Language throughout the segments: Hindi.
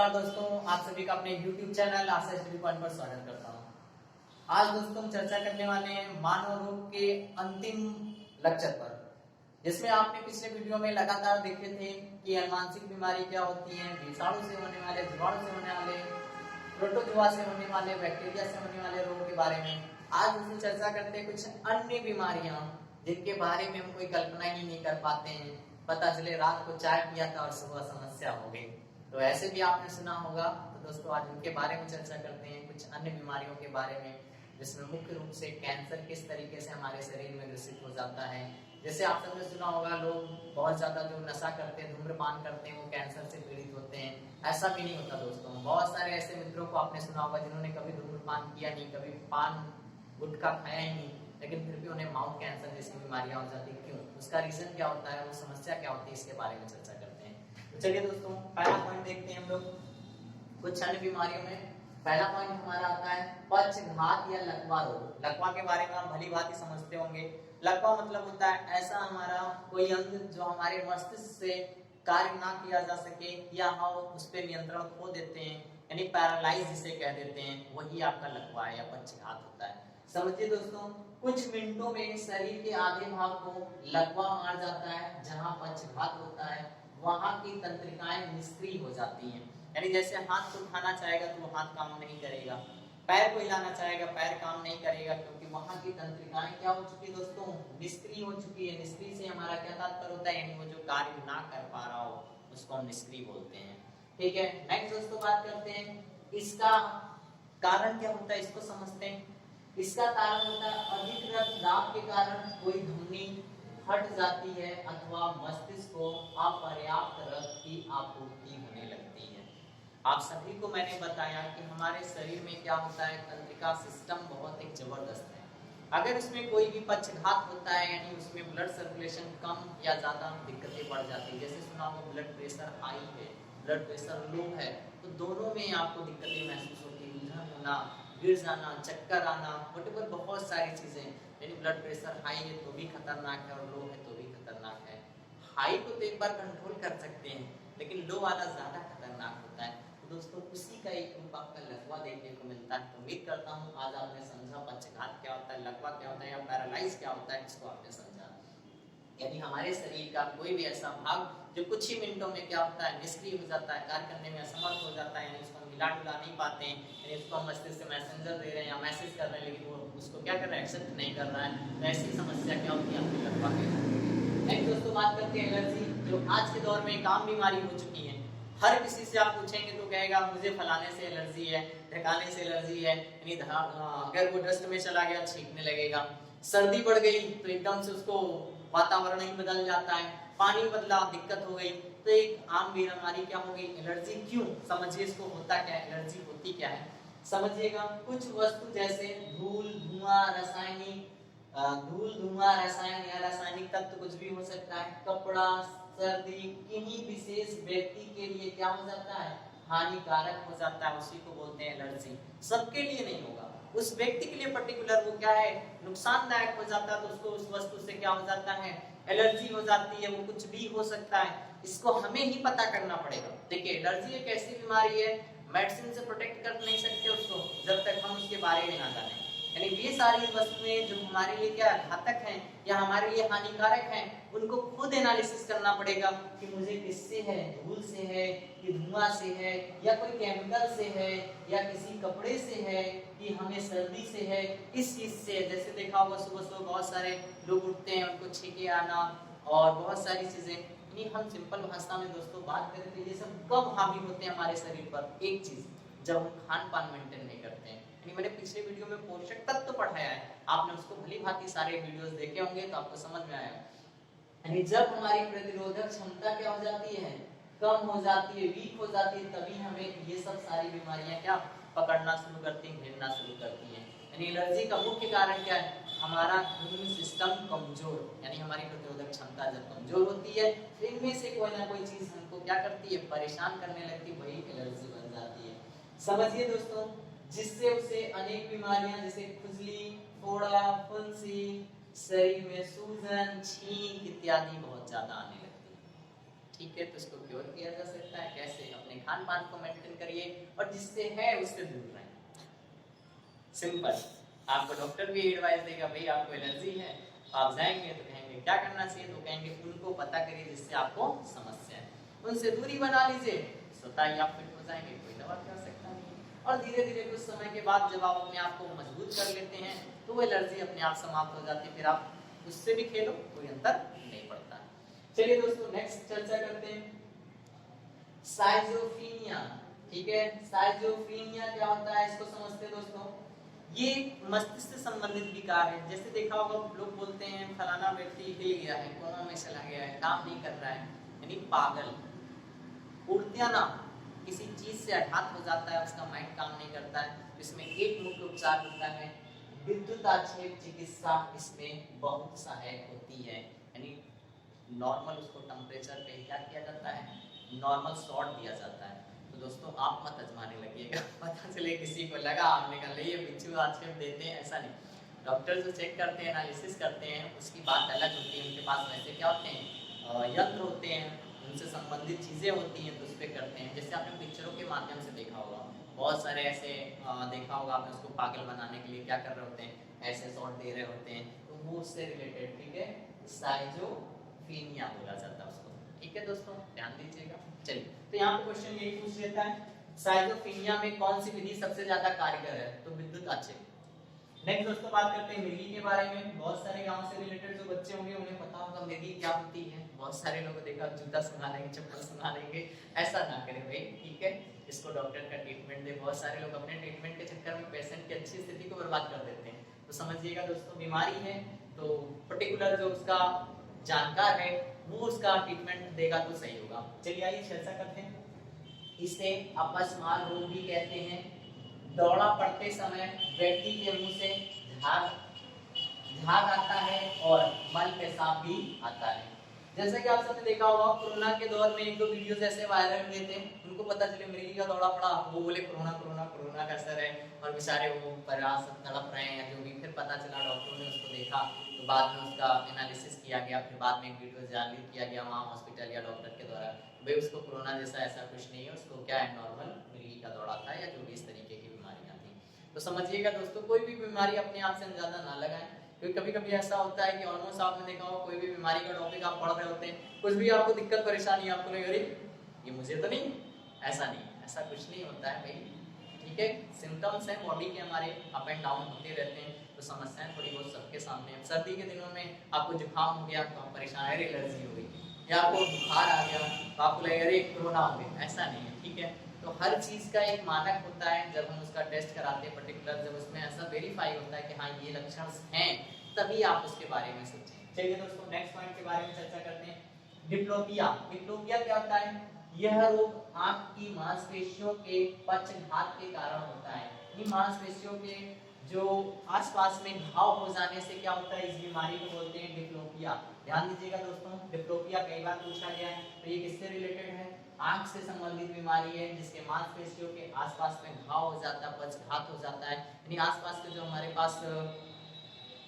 नमस्कार दोस्तों, आप सभी का अपने YouTube चैनल आशा स्टडी पॉइंट पर स्वागत करता हूं। आज दोस्तों हम चर्चा करने वाले हैं मानव रोग के अंतिम लेक्चर पर, जिसमें आपने पिछले वीडियो में लगातार देखे थे कि अनुवांशिक बीमारी क्या होती है, विषाणु से होने वाले, जीवाणु से होने वाले, प्रोटोजोआ से होने वाले, बैक्टीरिया से होने वाले रोग के बारे में। आज दोस्तों चर्चा करते हैं कुछ अन्य बीमारियां जिनके बारे में हम कोई कल्पना ही नहीं कर पाते हैं। पता चले रात को चाय पिया था और सुबह समस्या हो गई, तो ऐसे भी आपने सुना होगा। तो दोस्तों आज उनके बारे में चर्चा करते हैं, कुछ अन्य बीमारियों के बारे में, जिसमें मुख्य रूप से कैंसर किस तरीके से हमारे शरीर में ग्रसित हो जाता है। जैसे आप सबने सुना होगा, लोग बहुत ज्यादा जो नशा करते हैं, धूम्रपान करते हैं, वो कैंसर से पीड़ित होते हैं। ऐसा भी नहीं होता दोस्तों। बहुत सारे ऐसे मित्रों को आपने सुना होगा जिन्होंने कभी धूम्रपान किया नहीं, कभी पान गुटखा खाया ही नहीं, लेकिन फिर भी उन्हें माउथ कैंसर जैसी बीमारियां हो जाती है। क्यों? उसका रीजन क्या होता है, वो समस्या क्या होती है, इसके बारे में चर्चा करते हैं। तो चलिए दोस्तों, पहला पॉइंट देखते हैं हम लोग कुछ अन्य बीमारियों में। पहला पॉइंट हमारा आता है पक्षघात या लकवा रोग। लकवा के बारे में आप भली भांति समझते होंगे। लकवा मतलब होता है ऐसा हमारा कोई अंग जो हमारे मस्तिष्क से कार्य ना किया जा सके, या हम उस पर नियंत्रण खो देते हैं, यानी पैरालाइज जिसे कह देते हैं, वही आपका लकवा है या पक्षघात होता है। समझिए दोस्तों, कुछ मिनटों में शरीर के आधे भाग को लकवा मार जाता है। जहां पक्षघात होता है वहां की तंत्रिकाएं निष्क्रिय हो जाती हैं, यानी जैसे हाथ को उठाना चाहेगा तो वो हाथ काम नहीं करेगा, पैर को हिलाना चाहेगा पैर काम नहीं करेगा, क्योंकि वहां की तंत्रिकाएं क्या हो चुकी है दोस्तों, निष्क्रिय हो चुकी है। निष्क्रिय से हमारा क्या तात्पर्य होता है, यानी वो जो कार्य ना कर पा रहा हो उसको हम निष्क्रिय बोलते हैं। ठीक है, नेक्स्ट दोस्तों बात करते हैं इसका कारण क्या होता है, इसको समझते हैं। इसका कारण होता है अधिक रक्तदाब के कारण कोई धमनी फट जाती है अथवा मस्तिष्क को अपर्याप्त रक्त की आपूर्ति होने लगती है। आप सभी को मैंने बताया कि हमारे शरीर में क्या होता है, तंत्रिका सिस्टम बहुत एक जबरदस्त है। अगर उसमें कोई भी पक्षघात होता है, यानी उसमें ब्लड सर्कुलेशन कम या ज्यादा, दिक्कतें बढ़ जाती है। जैसे सुना होगा ब्लड प्रेशर हाई है, ब्लड प्रेशर लो है, तो दोनों में आपको दिक्कतें महसूस होती है, उलझन होना, गिर जाना, चक्कर आना, वटेवर बहुत सारी चीजें। यानी ब्लड प्रेशर हाई है तो भी खतरनाक है और लो है तो भी खतरनाक है। हाई को तो एक बार कंट्रोल कर सकते हैं, लेकिन लो वाला ज्यादा खतरनाक होता है। तो दोस्तों उसी का एक रूप आपका लकवा देखने को मिलता है। तो उम्मीद करता हूँ आज आपने समझा पक्षघात क्या होता है, लकवा क्या होता है, या पैरालाइज क्या होता है, इसको आपने समझा। यानी हमारे शरीर का कोई भी ऐसा भाग जो कुछ ही मिनटों में क्या होता है, निष्क्रिय हो जाता है, कार्य करने में असमर्थ हो जाता है, यानी उसको हम हिला डुला नहीं पाते हैं, यानी उसको हम मस्तिष्क से मैसेंजर दे रहे हैं या मैसेज कर रहे हैं, लेकिन वो उसको क्या कर रहा है, एक्सेप्ट नहीं कर रहा है। तो ऐसी समस्या क्या होती है आपकी लकवा के। नेक्स्ट दोस्तों बात करते हैं एलर्जी, जो आज के दौर में एक आम बीमारी हो चुकी है। हर किसी से आप पूछेंगे तो कहेगा मुझे फलाने से एलर्जी है, ढकाने से एलर्जी है, यानी अगर वो डस्ट में चला गया छींकने लगेगा। सर्दी बढ़ गई तो एकदम से उसको वातावरण ही बदल जाता है, पानी बदला दिक्कत हो गई। तो एक आम बीमारी क्या हो गई, एलर्जी। क्यों? समझिए इसको होता क्या है, एलर्जी होती क्या है, समझिएगा। कुछ वस्तु जैसे धूल, धुआं, रासायनिक धूल, धुआं, रसायन या रासायनिक तत्व कुछ भी हो सकता है, कपड़ा, सर्दी, किन्हीं विशेष व्यक्ति के लिए क्या हो जाता है, हानिकारक हो जाता है, उसी को बोलते हैं एलर्जी। सबके लिए नहीं होगा, उस व्यक्ति के लिए पर्टिकुलर वो क्या है, नुकसानदायक हो जाता है, तो उसको उस वस्तु से क्या हो जाता है, एलर्जी हो जाती है। वो कुछ भी हो सकता है, इसको हमें ही पता करना पड़ेगा। देखिए एलर्जी एक ऐसी बीमारी है, मेडिसिन से प्रोटेक्ट कर नहीं सकते उसको जब तक हम उसके बारे में ना जाने। यानी ये सारी वस्तुएं जो हमारे लिए क्या घातक हैं या हमारे लिए हानिकारक हैं, उनको खुद एनालिसिस करना पड़ेगा कि मुझे किससे है, धूल से है, कि धुआं से है, या कोई केमिकल से है, या किसी कपड़े से है, कि हमें सर्दी से है, किस चीज से है। जैसे देखा होगा सुबह सुबह बहुत सारे लोग उठते हैं, उनको छींके आना और बहुत सारी चीजें। यानी हम सिंपल भाषा में दोस्तों बात करें तो ये सब कब हावी होते हैं हमारे शरीर पर, एक चीज, जब हम खान पान मेंटेन नहीं करते हैं। मैंने पिछले वीडियो में पोषक तत्व पढ़ाया है, आपने उसको भली भांति सारे वीडियोस देखे होंगे तो आपको समझ में आया। यानी जब हमारी प्रतिरोधक क्षमता क्या हो जाती है, कम हो जाती है, वीक हो जाती है, तभी हमें ये सब सारी बीमारियां क्या पकड़ना शुरू करती हैं, घेरना शुरू करती हैं। यानी एलर्जी का मुख्य कारण क्या है, हमारा इम्यून सिस्टम कमजोर, यानी हमारी प्रतिरोधक क्षमता जब कमजोर होती है तो इनमें से कोई ना कोई चीज हमको क्या करती है, परेशान करने लगती है, वही एलर्जी बन जाती है। समझिए दोस्तों, जिससे उसे अनेक बीमारियां जैसे खुजली, फोड़ा, फुंसी, शरीर में सूजन, छींक इत्यादि बहुत ज्यादा आने लगती है। ठीक है, तो इसको क्योर किया जा सकता है कैसे? अपने खान पान को मेंटेन करिए और जिससे है उससे दूर रहें। सिंपल। आपको डॉक्टर भी एडवाइस देगा भाई आपको एलर्जी है, आप जाएंगे तो कहेंगे क्या करना चाहिए, तो कहेंगे उनको पता करिए जिससे आपको समस्या है, उनसे दूरी बना लीजिए, स्वतः ही आप फिट हो जाएंगे, कोई दवा की आवश्यकता नहीं है। और धीरे धीरे कुछ समय के बाद जब आप अपने आप को मजबूत कर लेते हैं तो वो एलर्जी अपने आप समाप्त हो जाती है, फिर आप उससे भी खेलो, कोई अंतर नहीं पड़ता। चलिए दोस्तों नेक्स्ट चर्चा करते हैं साइजोफ्रेनिया। ठीक है, साइजोफ्रेनिया क्या होता है इसको समझते हैं दोस्तों। ये मस्तिष्क से संबंधित विकार है। जैसे देखा होगा लोग बोलते हैं फलाना व्यक्ति हिल गया है, कोमा में चला गया है, काम नहीं कर रहा है, यानी पागल। उद्याना किसी चीज से आघात हो जाता है, उसका माइंड काम नहीं करता है, इसमें एक मुख्य उपचार होता है विद्युताक्षेप चिकित्सा, इसमें बहुत सहायक होती है। यानी नॉर्मल उसको टेम्परेचर पे क्या किया जाता है, नॉर्मल शॉट दिया जाता है। तो दोस्तों आप मत आजमाने लगिएगा पता चले किसी को लगा आपने कहा ले ये विद्युताक्षेप देते हैं, ऐसा नहीं। डॉक्टर जो चेक करते हैं, एनालिसिस करते हैं, उसकी बात अलग होती है। उनके पास वैसे क्या होते हैं, यंत्र होते हैं, उनसे संबंधित चीजें होती हैं, तो उस पर करते हैं। जैसे आपने पिक्चरों के माध्यम से देखा होगा, बहुत सारे ऐसे देखा होगा आपने, उसको पागल बनाने के लिए क्या कर रहे होते हैं, ऐसे शॉट दे रहे होते हैं, तो वो उससे रिलेटेड, ठीक है, साइजोफ्रेनिया बोला जाता है उसको। ठीक है दोस्तों, ध्यान दीजिएगा। चलिए, तो यहाँ पे क्वेश्चन यही पूछ लेता है साइजोफ्रेनिया में कौन सी विधि सबसे ज्यादा कारगर है, तो विद्युताक्षेप। नेक्स्ट दोस्तों बात करते हैं मृगी के बारे में। बहुत सारे गांव से रिलेटेड जो बच्चे होंगे उन्हें पता होगा मृगी क्या होती है। बहुत सारे लोगों देखा जूता सुंघा लेंगे, चप्पल सुंघा लेंगे, ऐसा ना करें भाई, ठीक है। इसको डॉक्टर का ट्रीटमेंट दे। बहुत सारे लोग अपने ट्रीटमेंट के चक्कर में पेशेंट की अच्छी स्थिति को बर्बाद कर देते हैं। तो समझिएगा दोस्तों, बीमारी है तो पर्टिकुलर जो उसका जानकार है वो उसका ट्रीटमेंट देगा तो सही होगा। चलिए आइए चर्चा करते हैं। इसे अपस्मार रोग भी कहते हैं। दौड़ा पड़ते समय व्यक्ति के मुंह से झाग आता है और मल पेशाब भी आता है। जैसा कि आप सबने देखा होगा कोरोना के दौर में एक दो वीडियोस ऐसे वायरल हुए थे, उनको पता चले मृगी का दौरा पड़ा, वो बोले कोरोना कोरोना कोरोना का असर है, और बेचारे वो प्रयास तड़प रहे हैं जो भी। फिर पता चला, डॉक्टरों ने उसको देखा तो बाद में उसका एनालिसिस किया गया, फिर बाद में एक वीडियो जारी किया गया वहाँ हॉस्पिटल या डॉक्टर के द्वारा, भाई उसको कोरोना जैसा ऐसा कुछ नहीं है, उसको क्या है नॉर्मल मृगी का दौरा था या जो भी इस तरीके की बीमारियां थी। तो समझिएगा दोस्तों, कोई भी बीमारी अपने आप से अंदाजा ना लगाएं, क्योंकि कभी कभी ऐसा होता है कि ऑलमोस्ट आपने देखा होगा कोई भी बीमारी का टॉपिक आप पढ़ रहे होते हैं, कुछ भी आपको दिक्कत परेशानी आपको नहीं, अरे ये मुझे तो नहीं, ऐसा नहीं, ऐसा कुछ नहीं होता है भाई, ठीक है। सिम्टम्स हैं बॉडी के हमारे, अप एंड डाउन होते रहते हैं, तो समस्याएं थोड़ी बहुत सबके सामने हैं। सर्दी के दिनों में आपको जुकाम हो गया तो आप परेशान, अरे एलर्जी हो गई, या आपको बुखार आ गया तो आपको लगे अरे कोरोना हो गया, ऐसा नहीं है, ठीक है। तो हर चीज का एक मानक होता है, जब हम उसका टेस्ट कराते हैं पर्टिकुलर, जब उसमें ऐसा वेरीफाई होता है कि हाँ ये लक्षण हैं, तभी आप उसके बारे में सोचें। चलिए दोस्तों नेक्स्ट पॉइंट के बारे में चर्चा करते हैं, डिप्लोपिया। डिप्लोपिया क्या होता है, यह रोग आंख की मांसपेशियों के पक्षघात के कारण होता है। ये मांसपेशियों के जो आसपास में घाव हो जाने से क्या होता है, इस बीमारी को बोलते हैं डिप्लोपिया। ध्यान दीजिएगा दोस्तों, डिप्लोपिया कई बार पूछा गया है, तो ये किससे रिलेटेड है, आंख से संबंधित बीमारी है, जिसके मांसपेशियों के आसपास में घाव हो जाता है, पक्षघात हो जाता है, यानी आसपास के जो हमारे पास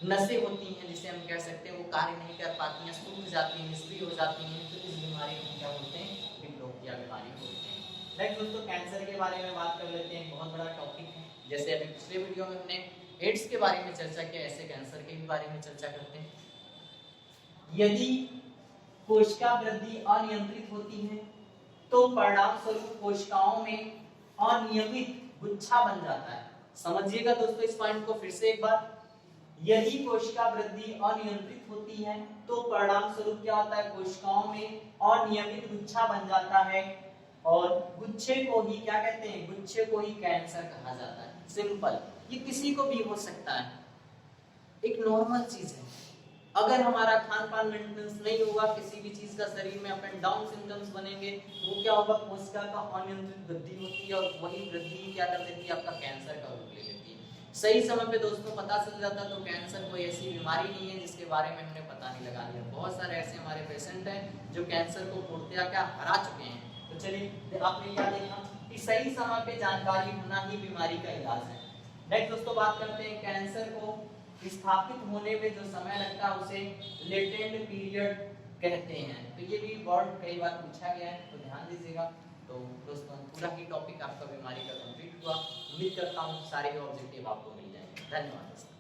नसें होती हैं, जिसे हम कह सकते हैं वो कार्य नहीं कर पाती हैं, सूख जाती हैं, निष्क्रिय हो जाती हैं, तो इस बीमारी को क्या बोलते हैं, डिप्लोपिया बीमारी बोलते हैं। नेक्स्ट दोस्तों कैंसर के बारे में बात कर लेते हैं, बहुत बड़ा टॉपिक है। जैसे अभी पिछले वीडियो में हमने एड्स के बारे में चर्चा किया, ऐसे कैंसर के भी बारे में चर्चा करते हैं। यदि कोशिका वृद्धि अनियंत्रित होती है तो परिणाम स्वरूप कोशिकाओं में अनियमित गुच्छा बन जाता है। समझिएगा दोस्तों इस पॉइंट को फिर से एक बार, यदि कोशिका वृद्धि अनियंत्रित होती है तो परिणाम स्वरूप क्या होता है, कोशिकाओं में अनियमित गुच्छा बन जाता है, और गुच्छे को ही क्या कहते हैं, गुच्छे को ही कैंसर कहा जाता है। सिंपल, ये किसी को भी हो सकता है, एक नॉर्मल चीज है। अगर हमारा खान पान मेंटेनेंस नहीं होगा, किसी भी चीज का शरीर में अप एंड डाउन सिम्टम्स बनेंगे, वो क्या होगा, कोशिका का अनियंत्रित वृद्धि होती है, और वही वृद्धि क्या कर देती है, आपका कैंसर का रूप ले लेती है। सही समय पे दोस्तों पता चल जाता तो कैंसर कोई ऐसी बीमारी नहीं है जिसके बारे में हमने पता नहीं लगा लिया। बहुत सारे ऐसे हमारे पेशेंट हैं जो कैंसर को पूर्णतया क्या हरा चुके हैं। तो चलिए आपने क्या देखा कि सही समय पे जानकारी होना ही बीमारी का इलाज है। नेक्स्ट दोस्तों बात करते हैं कैंसर को स्थापित होने में जो समय लगता है उसे लेटेंट पीरियड कहते हैं। तो ये भी वर्ड कई बार पूछा गया है, तो ध्यान दीजिएगा। तो दोस्तों पूरा ही टॉपिक आपका बीमारी का कंप्लीट हुआ। उम्मीद करता हूँ सारे ऑब्जेक्टिव आपको मिल जाएंगे। धन्यवाद दोस्तों।